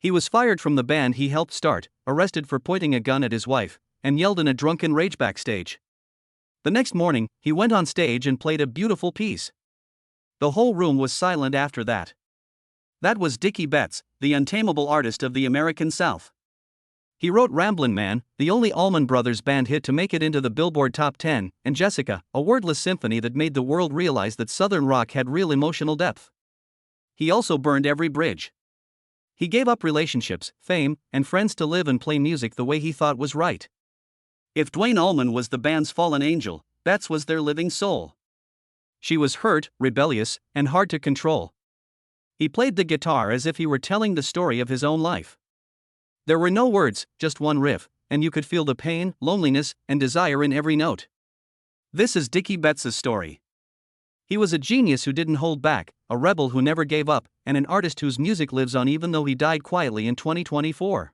He was fired from the band he helped start, arrested for pointing a gun at his wife, and yelled in a drunken rage backstage. The next morning, he went on stage and played a beautiful piece. The whole room was silent after that. That was Dickey Betts, the untamable artist of the American South. He wrote Ramblin Man, the only Allman Brothers band hit to make it into the Billboard Top 10, and Jessica, a wordless symphony that made the world realize that Southern rock had real emotional depth. He also burned every bridge. He gave up relationships, fame, and friends to live and play music the way he thought was right. If Duane Allman was the band's fallen angel, Betts was their living soul. She was hurt, rebellious, and hard to control. He played the guitar as if he were telling the story of his own life. There were no words, just one riff, and you could feel the pain, loneliness, and desire in every note. This is Dickey Betts' story. He was a genius who didn't hold back, a rebel who never gave up, and an artist whose music lives on even though he died quietly in 2024.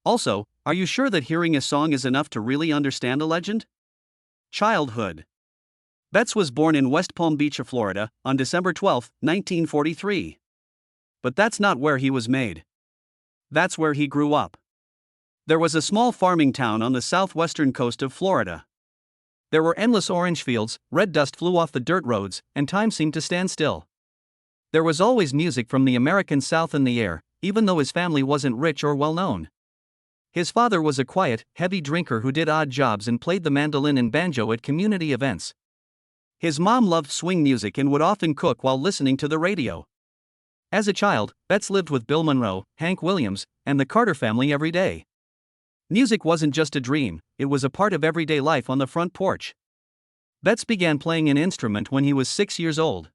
Also, are you sure that hearing a song is enough to really understand a legend? Childhood. Betts was born in West Palm Beach, Florida, on December 12, 1943. But that's not where he was made. That's where he grew up. There was a small farming town on the southwestern coast of Florida. There were endless orange fields, red dust flew off the dirt roads, and time seemed to stand still. There was always music from the American South in the air, even though his family wasn't rich or well known. His father was a quiet, heavy drinker who did odd jobs and played the mandolin and banjo at community events. His mom loved swing music and would often cook while listening to the radio. As a child, Betts lived with Bill Monroe, Hank Williams, and the Carter family every day. Music wasn't just a dream, it was a part of everyday life on the front porch. Betts began playing an instrument when he was 6 years old.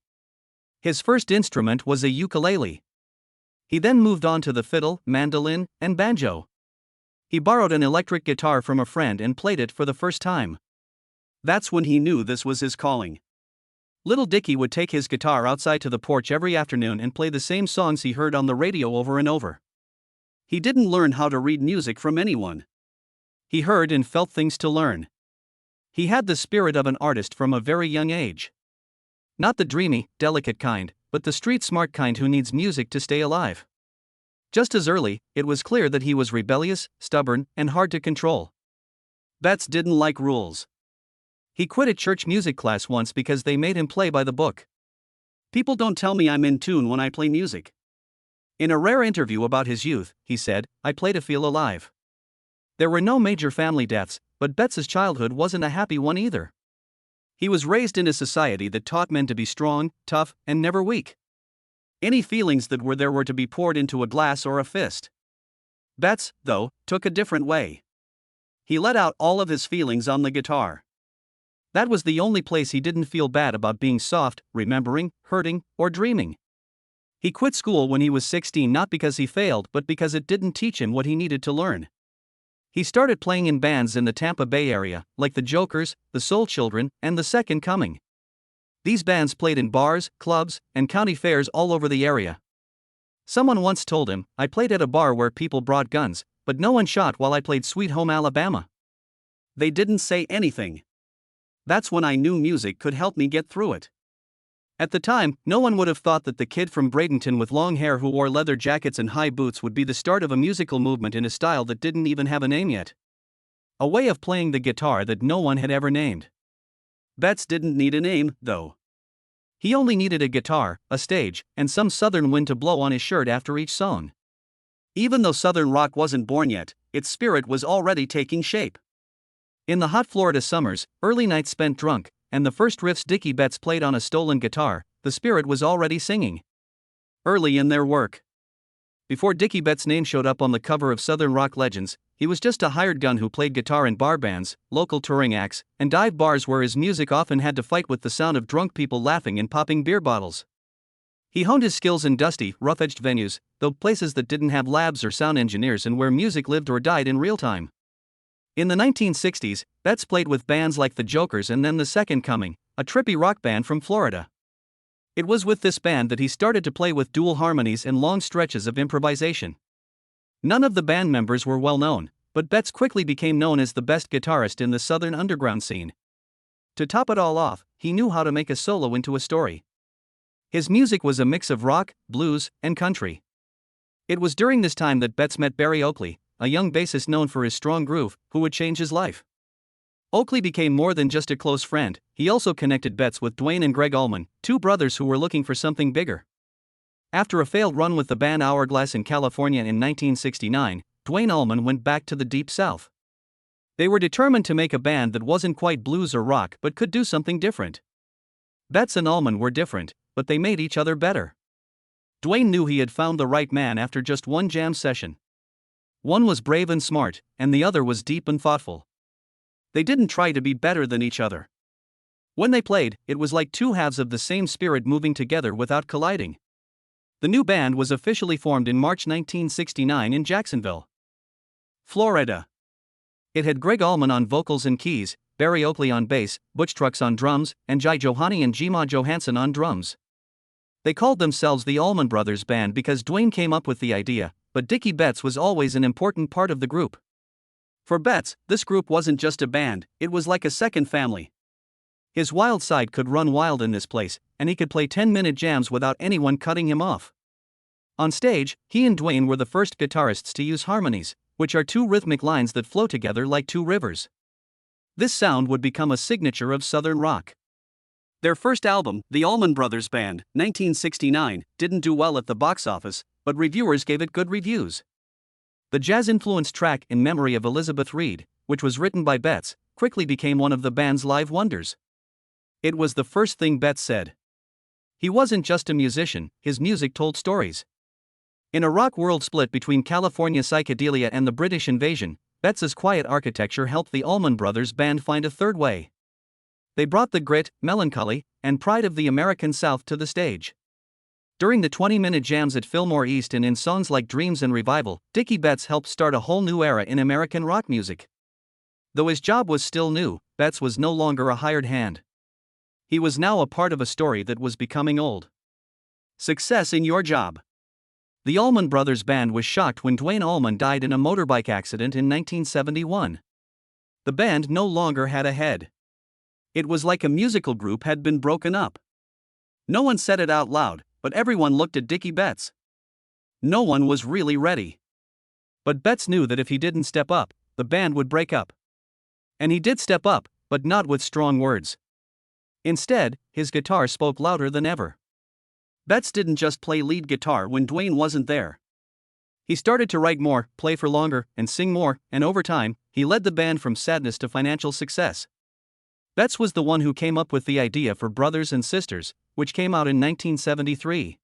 His first instrument was a ukulele. He then moved on to the fiddle, mandolin, and banjo. He borrowed an electric guitar from a friend and played it for the first time. That's when he knew this was his calling. Little Dickey would take his guitar outside to the porch every afternoon and play the same songs he heard on the radio over and over. He didn't learn how to read music from anyone. He heard and felt things to learn. He had the spirit of an artist from a very young age. Not the dreamy, delicate kind, but the street-smart kind who needs music to stay alive. Just as early, it was clear that he was rebellious, stubborn, and hard to control. Betts didn't like rules. He quit a church music class once because they made him play by the book. People don't tell me I'm in tune when I play music. In a rare interview about his youth, he said, I play to feel alive. There were no major family deaths, but Betts' childhood wasn't a happy one either. He was raised in a society that taught men to be strong, tough, and never weak. Any feelings that were there were to be poured into a glass or a fist. Betts, though, took a different way. He let out all of his feelings on the guitar. That was the only place he didn't feel bad about being soft, remembering, hurting, or dreaming. He quit school when he was 16 not because he failed but because it didn't teach him what he needed to learn. He started playing in bands in the Tampa Bay area, like the Jokers, the Soul Children, and the Second Coming. These bands played in bars, clubs, and county fairs all over the area. Someone once told him, I played at a bar where people brought guns, but no one shot while I played Sweet Home Alabama. They didn't say anything. That's when I knew music could help me get through it. At the time, no one would have thought that the kid from Bradenton with long hair who wore leather jackets and high boots would be the start of a musical movement in a style that didn't even have a name yet. A way of playing the guitar that no one had ever named. Betts didn't need a name, though. He only needed a guitar, a stage, and some southern wind to blow on his shirt after each song. Even though southern rock wasn't born yet, its spirit was already taking shape. In the hot Florida summers, early nights spent drunk, and the first riffs Dickey Betts played on a stolen guitar, the spirit was already singing. Early in their work. Before Dickey Betts' name showed up on the cover of Southern Rock Legends, he was just a hired gun who played guitar in bar bands, local touring acts, and dive bars where his music often had to fight with the sound of drunk people laughing and popping beer bottles. He honed his skills in dusty, rough-edged venues, though places that didn't have labs or sound engineers and where music lived or died in real time. In the 1960s, Betts played with bands like the Jokers and then the Second Coming, a trippy rock band from Florida. It was with this band that he started to play with dual harmonies and long stretches of improvisation. None of the band members were well known, but Betts quickly became known as the best guitarist in the Southern underground scene. To top it all off, he knew how to make a solo into a story. His music was a mix of rock, blues, and country. It was during this time that Betts met Barry Oakley, a young bassist known for his strong groove, who would change his life. Oakley became more than just a close friend, he also connected Betts with Duane and Greg Allman, two brothers who were looking for something bigger. After a failed run with the band Hourglass in California in 1969, Duane Allman went back to the Deep South. They were determined to make a band that wasn't quite blues or rock but could do something different. Betts and Allman were different, but they made each other better. Duane knew he had found the right man after just one jam session. One was brave and smart, and the other was deep and thoughtful. They didn't try to be better than each other. When they played, it was like two halves of the same spirit moving together without colliding. The new band was officially formed in March 1969 in Jacksonville, Florida. It had Greg Allman on vocals and keys, Barry Oakley on bass, Butch Trucks on drums, and Jai Johanni and Jima Johansson on drums. They called themselves the Allman Brothers Band because Duane came up with the idea, but Dickey Betts was always an important part of the group. For Betts, this group wasn't just a band, it was like a second family. His wild side could run wild in this place, and he could play 10-minute jams without anyone cutting him off. On stage, he and Duane were the first guitarists to use harmonies, which are two rhythmic lines that flow together like two rivers. This sound would become a signature of Southern rock. Their first album, The Allman Brothers Band, 1969, didn't do well at the box office, but reviewers gave it good reviews. The jazz-influenced track In Memory of Elizabeth Reed, which was written by Betts, quickly became one of the band's live wonders. It was the first thing Betts said. He wasn't just a musician, his music told stories. In a rock world split between California psychedelia and the British invasion, Betts's quiet architecture helped the Allman Brothers Band find a third way. They brought the grit, melancholy, and pride of the American South to the stage. During the 20-minute jams at Fillmore East and in songs like Dreams and Revival, Dickey Betts helped start a whole new era in American rock music. Though his job was still new, Betts was no longer a hired hand. He was now a part of a story that was becoming old. Success in your job. The Allman Brothers Band was shocked when Duane Allman died in a motorbike accident in 1971. The band no longer had a head. It was like a musical group had been broken up. No one said it out loud, but everyone looked at Dickey Betts. No one was really ready. But Betts knew that if he didn't step up, the band would break up. And he did step up, but not with strong words. Instead, his guitar spoke louder than ever. Betts didn't just play lead guitar when Duane wasn't there. He started to write more, play for longer, and sing more, and over time, he led the band from sadness to financial success. Betts was the one who came up with the idea for Brothers and Sisters, which came out in 1973.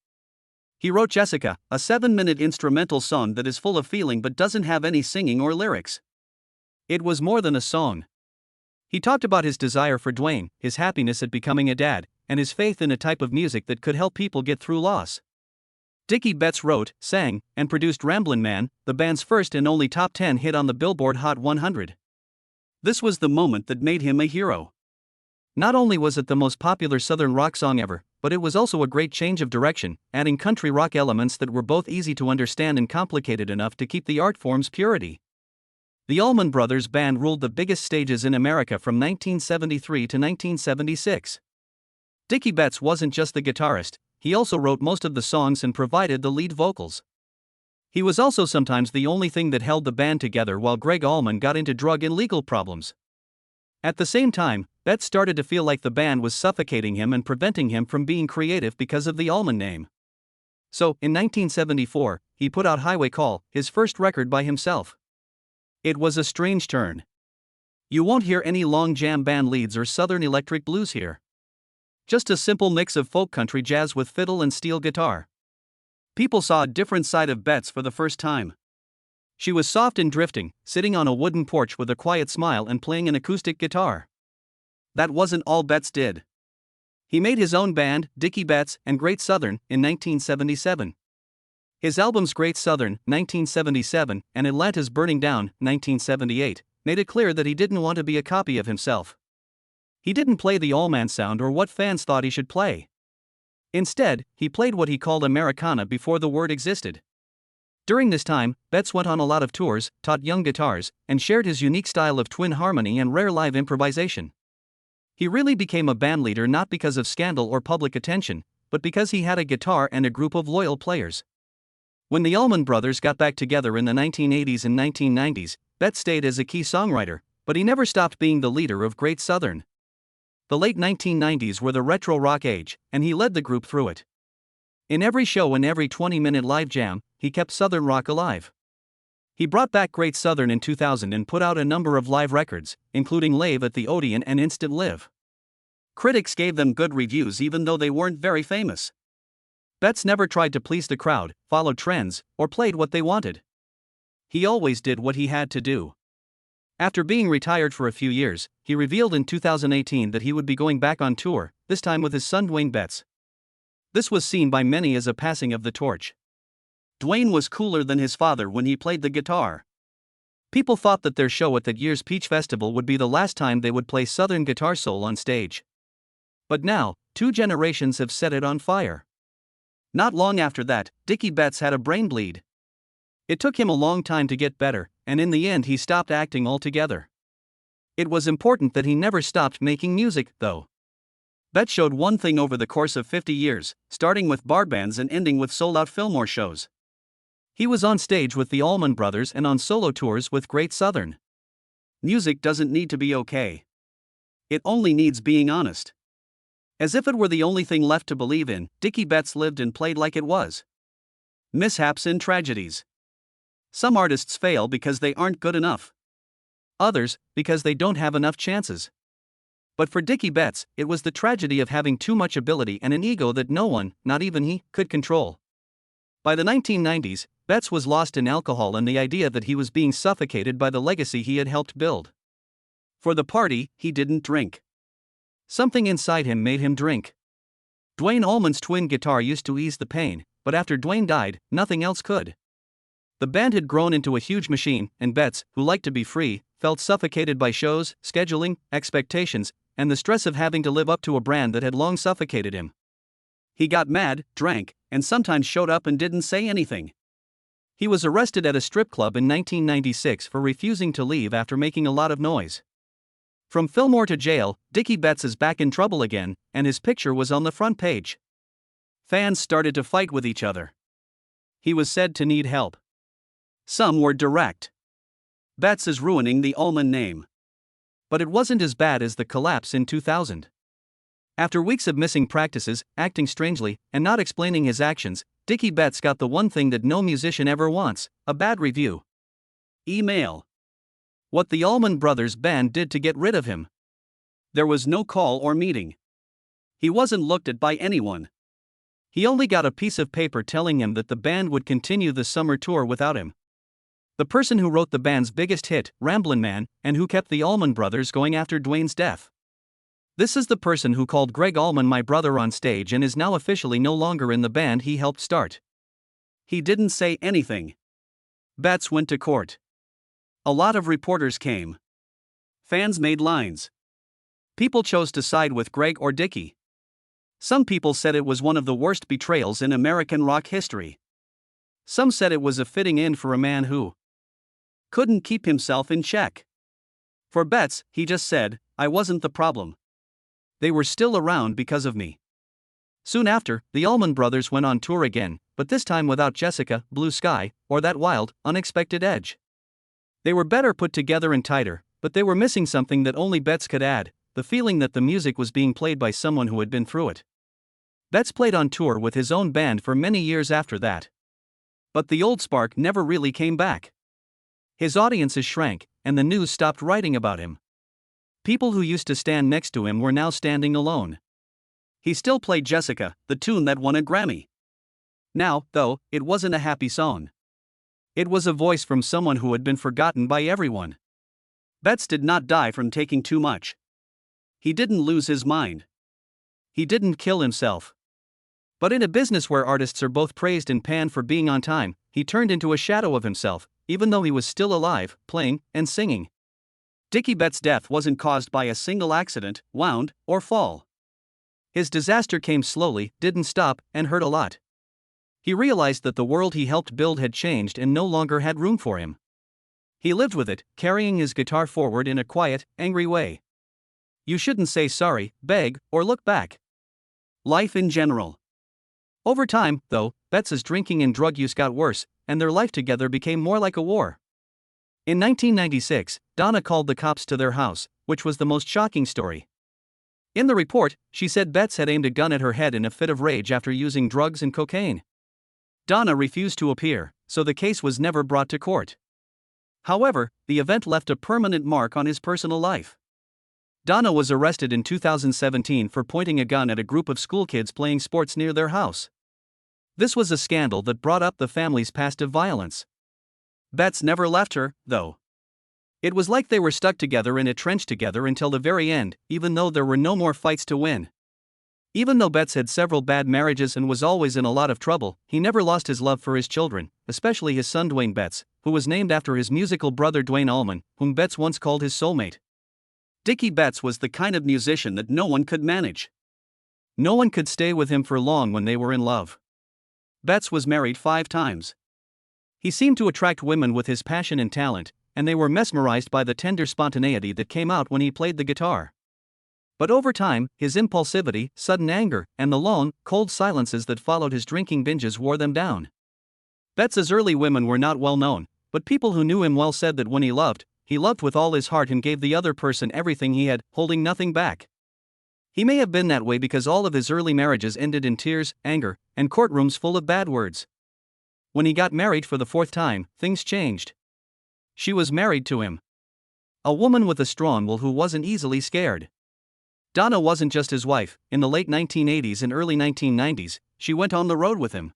He wrote Jessica, a 7-minute instrumental song that is full of feeling but doesn't have any singing or lyrics. It was more than a song. He talked about his desire for Duane, his happiness at becoming a dad, and his faith in a type of music that could help people get through loss. Dickey Betts wrote, sang, and produced Ramblin Man, the band's first and only top 10 hit on the Billboard Hot 100. This was the moment that made him a hero. Not only was it the most popular Southern rock song ever, but it was also a great change of direction, adding country rock elements that were both easy to understand and complicated enough to keep the art form's purity. The Allman Brothers Band ruled the biggest stages in America from 1973 to 1976. Dickey Betts wasn't just the guitarist, he also wrote most of the songs and provided the lead vocals. He was also sometimes the only thing that held the band together while Greg Allman got into drug and legal problems. At the same time, Betts started to feel like the band was suffocating him and preventing him from being creative because of the Allman name. So, in 1974, he put out Highway Call, his first record by himself. It was a strange turn. You won't hear any long jam band leads or Southern electric blues here. Just a simple mix of folk country jazz with fiddle and steel guitar. People saw a different side of Betts for the first time. She was soft and drifting, sitting on a wooden porch with a quiet smile and playing an acoustic guitar. That wasn't all Betts did. He made his own band, Dickey Betts and Great Southern, in 1977. His albums Great Southern, 1977, and Atlanta's Burning Down, 1978, made it clear that he didn't want to be a copy of himself. He didn't play the Allman sound or what fans thought he should play. Instead, he played what he called Americana before the word existed. During this time, Betts went on a lot of tours, taught young guitars, and shared his unique style of twin harmony and rare live improvisation. He really became a bandleader not because of scandal or public attention, but because he had a guitar and a group of loyal players. When the Allman Brothers got back together in the 1980s and 1990s, Betts stayed as a key songwriter, but he never stopped being the leader of Great Southern. The late 1990s were the retro rock age, and he led the group through it. In every show and every 20-minute live jam, he kept Southern rock alive. He brought back Great Southern in 2000 and put out a number of live records, including Live at the Odeon and Instant Live. Critics gave them good reviews even though they weren't very famous. Betts never tried to please the crowd, followed trends, or played what they wanted. He always did what he had to do. After being retired for a few years, he revealed in 2018 that he would be going back on tour, this time with his son Dwayne Betts. This was seen by many as a passing of the torch. Dwayne was cooler than his father when he played the guitar. People thought that their show at that year's Peach Festival would be the last time they would play Southern guitar soul on stage. But now, 2 generations have set it on fire. Not long after that, Dickey Betts had a brain bleed. It took him a long time to get better, and in the end he stopped acting altogether. It was important that he never stopped making music, though. Betts showed one thing over the course of 50 years, starting with bar bands and ending with sold-out Fillmore shows. He was on stage with the Allman Brothers and on solo tours with Great Southern. Music doesn't need to be okay. It only needs being honest. As if it were the only thing left to believe in, Dickey Betts lived and played like it was. Mishaps and tragedies. Some artists fail because they aren't good enough. Others, because they don't have enough chances. But for Dickey Betts, it was the tragedy of having too much ability and an ego that no one, not even he, could control. By the 1990s, Betts was lost in alcohol and the idea that he was being suffocated by the legacy he had helped build. For the party, he didn't drink. Something inside him made him drink. Dwayne Allman's twin guitar used to ease the pain, but after Dwayne died, nothing else could. The band had grown into a huge machine, and Betts, who liked to be free, felt suffocated by shows, scheduling, expectations, and the stress of having to live up to a brand that had long suffocated him. He got mad, drank, and sometimes showed up and didn't say anything. He was arrested at a strip club in 1996 for refusing to leave after making a lot of noise. From Fillmore to jail, Dickey Betts is back in trouble again, and his picture was on the front page. Fans started to fight with each other. He was said to need help. Some were direct. Betts is ruining the Allman name. But it wasn't as bad as the collapse in 2000. After weeks of missing practices, acting strangely, and not explaining his actions, Dickey Betts got the one thing that no musician ever wants: a bad review. Email. What the Allman Brothers band did to get rid of him. There was no call or meeting. He wasn't looked at by anyone. He only got a piece of paper telling him that the band would continue the summer tour without him. The person who wrote the band's biggest hit, Ramblin Man, and who kept the Allman Brothers going after Dwayne's death. This is the person who called Gregg Allman my brother on stage and is now officially no longer in the band he helped start. He didn't say anything. Betts went to court. A lot of reporters came. Fans made lines. People chose to side with Gregg or Dickey. Some people said it was one of the worst betrayals in American rock history. Some said it was a fitting end for a man who couldn't keep himself in check. For Betts, he just said, "I wasn't the problem. They were still around because of me." Soon after, the Allman Brothers went on tour again, but this time without Jessica, Blue Sky, or that wild, unexpected edge. They were better put together and tighter, but they were missing something that only Betts could add: the feeling that the music was being played by someone who had been through it. Betts played on tour with his own band for many years after that. But the old spark never really came back. His audiences shrank, and the news stopped writing about him. People who used to stand next to him were now standing alone. He still played Jessica, the tune that won a Grammy. Now, though, it wasn't a happy song. It was a voice from someone who had been forgotten by everyone. Betts did not die from taking too much. He didn't lose his mind. He didn't kill himself. But in a business where artists are both praised and panned for being on time, he turned into a shadow of himself, even though he was still alive, playing, and singing. Dickey Betts' death wasn't caused by a single accident, wound, or fall. His disaster came slowly, didn't stop, and hurt a lot. He realized that the world he helped build had changed and no longer had room for him. He lived with it, carrying his guitar forward in a quiet, angry way. You shouldn't say sorry, beg, or look back. Life in general. Over time, though, Betts' drinking and drug use got worse, and their life together became more like a war. In 1996, Donna called the cops to their house, which was the most shocking story. In the report, she said Betts had aimed a gun at her head in a fit of rage after using drugs and cocaine. Donna refused to appear, so the case was never brought to court. However, the event left a permanent mark on his personal life. Donna was arrested in 2017 for pointing a gun at a group of schoolkids playing sports near their house. This was a scandal that brought up the family's past of violence. Betts never left her, though. It was like they were stuck together in a trench together until the very end, even though there were no more fights to win. Even though Betts had several bad marriages and was always in a lot of trouble, he never lost his love for his children, especially his son Dwayne Betts, who was named after his musical brother Dwayne Allman, whom Betts once called his soulmate. Dickey Betts was the kind of musician that no one could manage. No one could stay with him for long when they were in love. Betts was married 5 times. He seemed to attract women with his passion and talent, and they were mesmerized by the tender spontaneity that came out when he played the guitar. But over time, his impulsivity, sudden anger, and the long, cold silences that followed his drinking binges wore them down. Betts's early women were not well known, but people who knew him well said that when he loved with all his heart and gave the other person everything he had, holding nothing back. He may have been that way because all of his early marriages ended in tears, anger, and courtrooms full of bad words. When he got married for the 4th time, things changed. She was married to him. A woman with a strong will who wasn't easily scared. Donna wasn't just his wife. In the late 1980s and early 1990s, she went on the road with him.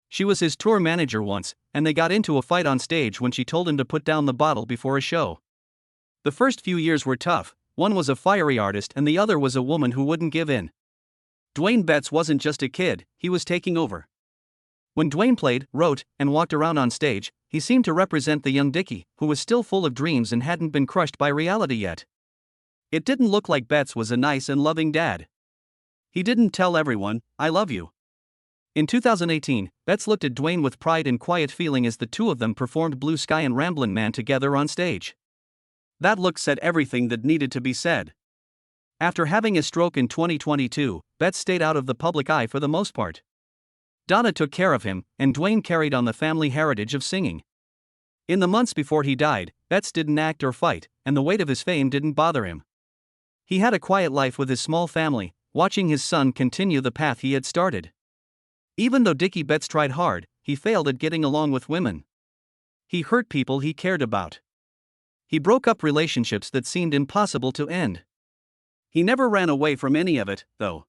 She was his tour manager once, and they got into a fight on stage when she told him to put down the bottle before a show. The first few years were tough. One was a fiery artist and the other was a woman who wouldn't give in. Dwayne Betts wasn't just a kid, he was taking over. When Dwayne played, wrote, and walked around on stage, he seemed to represent the young Dickey, who was still full of dreams and hadn't been crushed by reality yet. It didn't look like Betts was a nice and loving dad. He didn't tell everyone, "I love you." In 2018, Betts looked at Dwayne with pride and quiet feeling as the two of them performed Blue Sky and Ramblin Man together on stage. That look said everything that needed to be said. After having a stroke in 2022, Betts stayed out of the public eye for the most part. Donna took care of him, and Dwayne carried on the family heritage of singing. In the months before he died, Betts didn't act or fight, and the weight of his fame didn't bother him. He had a quiet life with his small family, watching his son continue the path he had started. Even though Dickey Betts tried hard, he failed at getting along with women. He hurt people he cared about. He broke up relationships that seemed impossible to end. He never ran away from any of it, though.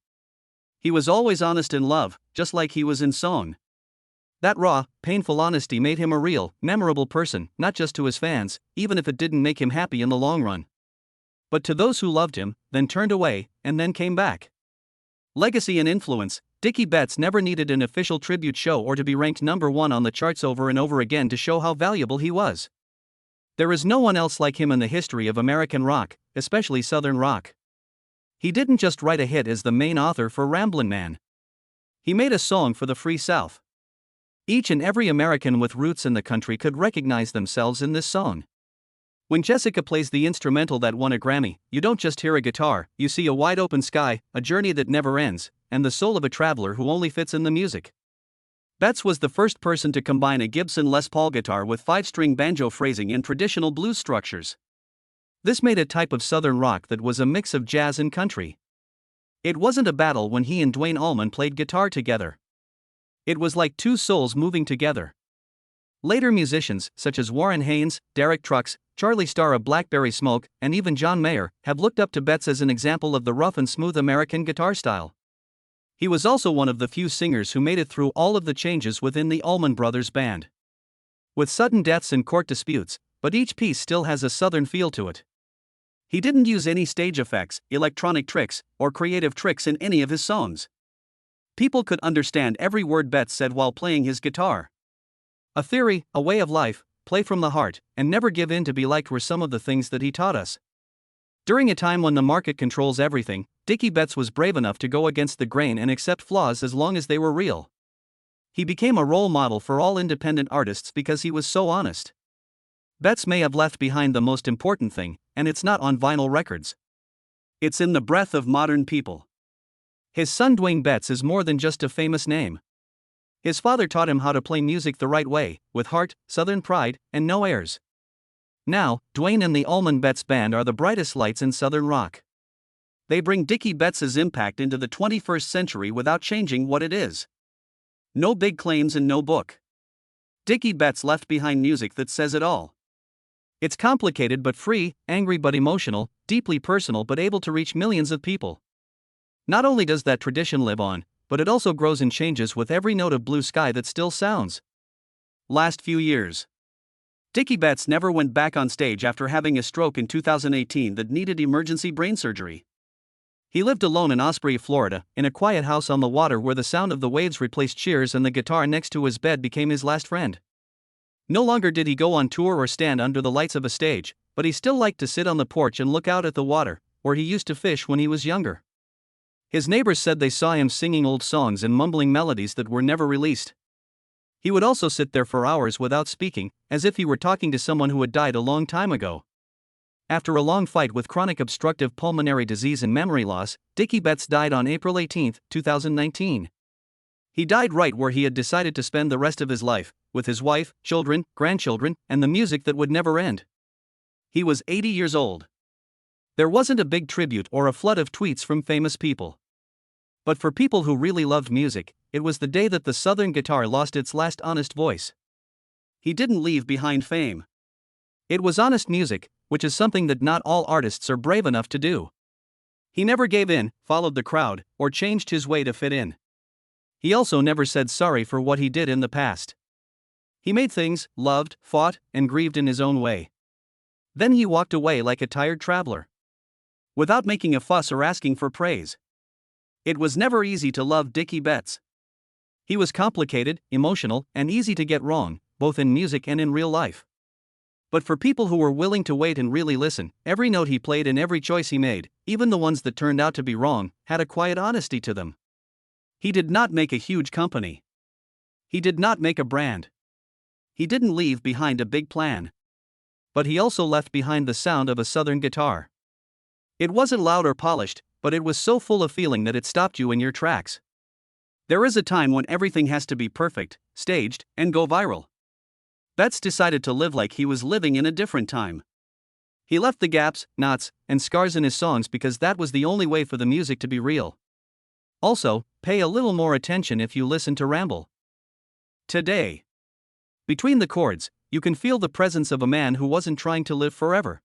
He was always honest in love, just like he was in song. That raw, painful honesty made him a real, memorable person, not just to his fans, even if it didn't make him happy in the long run. But to those who loved him, then turned away, and then came back. Legacy and influence. Dickey Betts never needed an official tribute show or to be ranked #1 on the charts over and over again to show how valuable he was. There is no one else like him in the history of American rock, especially Southern rock. He didn't just write a hit as the main author for Ramblin Man. He made a song for the Free South. Each and every American with roots in the country could recognize themselves in this song. When Jessica plays the instrumental that won a Grammy, you don't just hear a guitar, you see a wide open sky, a journey that never ends, and the soul of a traveler who only fits in the music. Betts was the first person to combine a Gibson Les Paul guitar with 5-string banjo phrasing and traditional blues structures. This made a type of Southern rock that was a mix of jazz and country. It wasn't a battle when he and Dwayne Allman played guitar together. It was like two souls moving together. Later musicians, such as Warren Haynes, Derek Trucks, Charlie Starr of Blackberry Smoke, and even John Mayer, have looked up to Betts as an example of the rough and smooth American guitar style. He was also one of the few singers who made it through all of the changes within the Allman Brothers band. With sudden deaths and court disputes, but each piece still has a Southern feel to it. He didn't use any stage effects, electronic tricks, or creative tricks in any of his songs. People could understand every word Betts said while playing his guitar. A theory, a way of life, play from the heart, and never give in to be liked were some of the things that he taught us. During a time when the market controls everything, Dickey Betts was brave enough to go against the grain and accept flaws as long as they were real. He became a role model for all independent artists because he was so honest. Betts may have left behind the most important thing, and it's not on vinyl records. It's in the breath of modern people. His son Dickey Betts is more than just a famous name. His father taught him how to play music the right way, with heart, southern pride, and no airs. Now, Dwayne and the Allman Betts Band are the brightest lights in southern rock. They bring Dickey Betts' impact into the 21st century without changing what it is. No big claims and no book. Dickey Betts left behind music that says it all. It's complicated but free, angry but emotional, deeply personal but able to reach millions of people. Not only does that tradition live on, but it also grows and changes with every note of blue sky that still sounds. Last few years. Dickey Betts never went back on stage after having a stroke in 2018 that needed emergency brain surgery. He lived alone in Osprey, Florida, in a quiet house on the water where the sound of the waves replaced cheers and the guitar next to his bed became his last friend. No longer did he go on tour or stand under the lights of a stage, but he still liked to sit on the porch and look out at the water, where he used to fish when he was younger. His neighbors said they saw him singing old songs and mumbling melodies that were never released. He would also sit there for hours without speaking, as if he were talking to someone who had died a long time ago. After a long fight with chronic obstructive pulmonary disease and memory loss, Dickey Betts died on April 18, 2019. He died right where he had decided to spend the rest of his life, with his wife, children, grandchildren, and the music that would never end. He was 80 years old. There wasn't a big tribute or a flood of tweets from famous people. But for people who really loved music, it was the day that the Southern guitar lost its last honest voice. He didn't leave behind fame. It was honest music, which is something that not all artists are brave enough to do. He never gave in, followed the crowd, or changed his way to fit in. He also never said sorry for what he did in the past. He made things, loved, fought, and grieved in his own way. Then he walked away like a tired traveler, without making a fuss or asking for praise. It was never easy to love Dickey Betts. He was complicated, emotional, and easy to get wrong, both in music and in real life. But for people who were willing to wait and really listen, every note he played and every choice he made, even the ones that turned out to be wrong, had a quiet honesty to them. He did not make a huge company. He did not make a brand. He didn't leave behind a big plan. But he also left behind the sound of a Southern guitar. It wasn't loud or polished, but it was so full of feeling that it stopped you in your tracks. There is a time when everything has to be perfect, staged, and go viral. Betts decided to live like he was living in a different time. He left the gaps, knots, and scars in his songs because that was the only way for the music to be real. Also, pay a little more attention if you listen to Ramble. Today. Between the chords, you can feel the presence of a man who wasn't trying to live forever.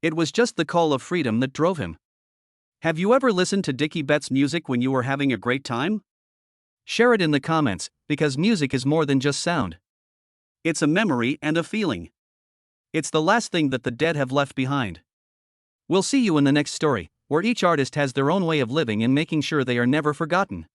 It was just the call of freedom that drove him. Have you ever listened to Dickey Betts' music when you were having a great time? Share it in the comments, because music is more than just sound. It's a memory and a feeling. It's the last thing that the dead have left behind. We'll see you in the next story, where each artist has their own way of living and making sure they are never forgotten.